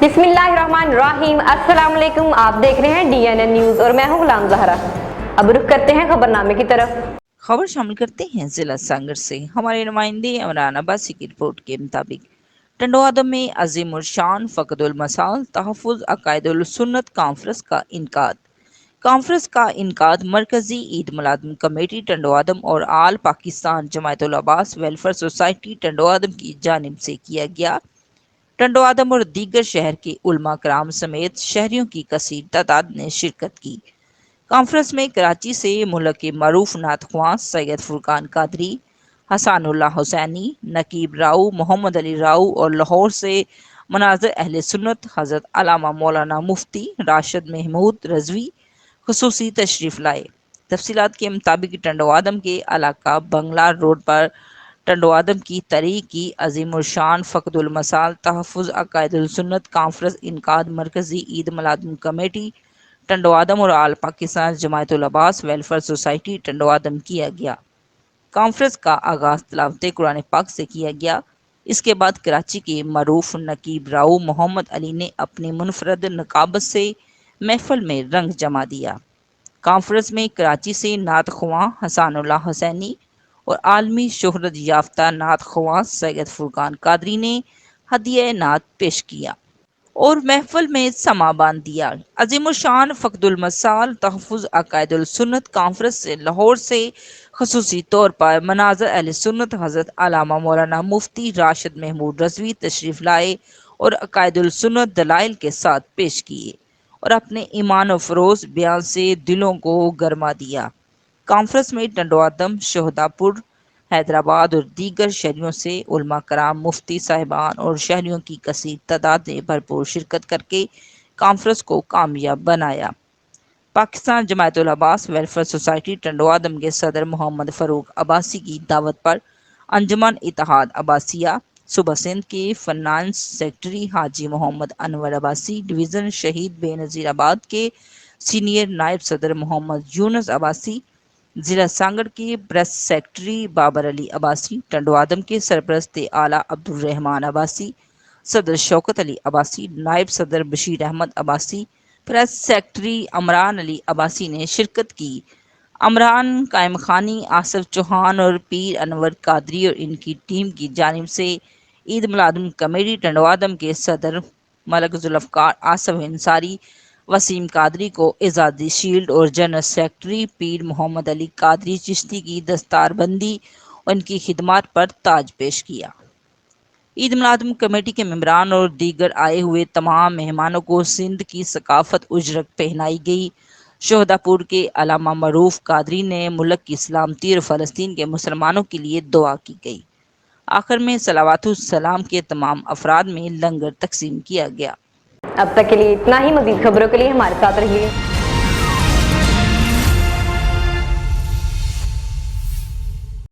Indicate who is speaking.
Speaker 1: बिस्मिल्लाहिर्रहमानिर्रहीम। अस्सलाम वालेकुम। आप देख रहे हैं DNN न्यूज़ और मैं हूं गुलाम ज़हरा। अब रुख करते हैं खबरनामे की तरफ।
Speaker 2: खबर शामिल करते हैं जिला सांगड़ से। हमारे नुमाइंदे इमरान अब्बासी की रिपोर्ट के मुताबिक टंडोआदम में अजीम शान फ़क़दुल मसाल तहफ़्फ़ुज़ अक़ाइदुल सुन्नत कॉन्फ्रेंस का इनकाद मरकज़ी ईद मिलाद कमेटी टंडोआदम और आल पाकिस्तान जमायतुल अब्बास वेलफेयर सोसाइटी टंडोआदम की जानिब से किया गया। टंडोआदम और दीगर शहर के उलमा कराम समेत शहरियों की कसीर तादाद ने शिरकत की। कॉन्फ्रेंस में कराची से मुल्क के मरूफ नात ख्वां सैयद फुरकान कादरी, हसानुल्लाह हुसैनी, नकीब राऊ, मोहम्मद अली राऊ और लाहौर से मनाज़िर अहले सुन्नत हज़रत अल्लामा मौलाना मुफ्ती राशिद महमूद रज़वी खुसूसी तशरीफ़ लाए। तफसीलात के मुताबिक टंडोआदम के इलाका बंगला रोड पर टंडोआदम की तरीक की अजीमुशान फ़क़दुल मसाल तहफ़्फ़ुज़ अक़ाइदुल सुन्नत कॉन्फ्रेंस इनकाद मरकज़ी ईद मिलाद कमेटी टंडोआदम और आल पाकिस्तान जमायतुल अब्बास वेलफेयर सोसाइटी टंडोआदम किया गया। कॉन्फ्रेंस का आगाज़ तिलावत कुरान पाक से किया गया। इसके बाद कराची के मरूफ नकीब राऊ मोहम्मद अली ने अपनी मुनफरद नकाबत से महफिल में रंग जमा दिया। कॉन्फ्रेंस में कराची से नात ख्वां हसानुल्लाह हुसैनी और आलमी शोहरत याफ्ता नात ख्वां सैयद फुरकान कादरी ने हदिया नात पेश किया और महफिल में समा बांध दिया। अजीमुशान फ़क़दुल मसाल तहफ़्फ़ुज़ अक़ाइदुल सुन्नत कॉन्फ्रेंस से लाहौर से ख़ुसूसी तौर पर मनाज़िर अहले सुन्नत हज़रत अल्लामा मौलाना मुफ्ती राशिद महमूद रज़वी तशरीफ़ लाए और अक़ाइदुल सुन्नत दलाइल के साथ पेश किए और अपने ईमान फ़रोज़ बयान से दिलों को गरमा दिया। कॉन्फ्रेंस में टंडोआदम, शहदापुर, हैदराबाद और दीगर शहरों से उलमा कराम, मुफ्ती साहिबान और शहरियों की कसीर तादाद ने भरपूर शिरकत करके कॉन्फ्रेंस को कामयाब बनाया। पाकिस्तान जमायतुल अब्बास वेलफेयर सोसाइटी टंडोआदम के सदर मोहम्मद फ़ारूक अब्बासी की दावत पर अंजुमन इत्तेहाद अब्बासिया सूबा सिंध के फाइनेंस सेक्रेटरी हाजी मोहम्मद अनवर अब्बासी, डिवीज़न शहीद बेनज़ीराबाद के सीनियर नायब सदर मोहम्मद यूनुस अब्बासी, जिला सांगड़ के प्रेस सेक्रेटरी बाबर अली अब्बासी, टंडोआदम के सरपरस्त आला अब्दुल रहमान अब्बासी, सदर शौकत अली अब्बासी, नायब सदर बशीर अहमद अब्बासी, प्रेस सेक्रेटरी अमरान अली अब्बासी ने शिरकत की। अमरान कायम खानी, आसिफ चौहान और पीर अनवर कादरी और इनकी टीम की जानिब से ईद मिलाद कमेटी टंडोआदम के सदर मलक जुल्फ़कार आसिफ अंसारी, वसीम कादरी को एजाज़ी शील्ड और जनरल सेक्रेटरी पीर मोहम्मद अली कादरी चिश्ती की दस्तारबंदी और इनकी खिदमत पर ताज पेश किया। ईद मिलाद कमेटी के मेंबरान और दीगर आए हुए तमाम मेहमानों को सिंध की सकाफत उजरत पहनाई गई। शहदापुर के अल्लामा मरूफ कादरी ने मुल्क की सलामती और फ़लस्तीन के मुसलमानों के लिए दुआ की गई। आखिर में सलावातुस सलाम के तमाम अफराद में लंगर तकसीम किया गया।
Speaker 1: अब तक के लिए इतना ही। मज़ीद खबरों के लिए हमारे साथ रहिए।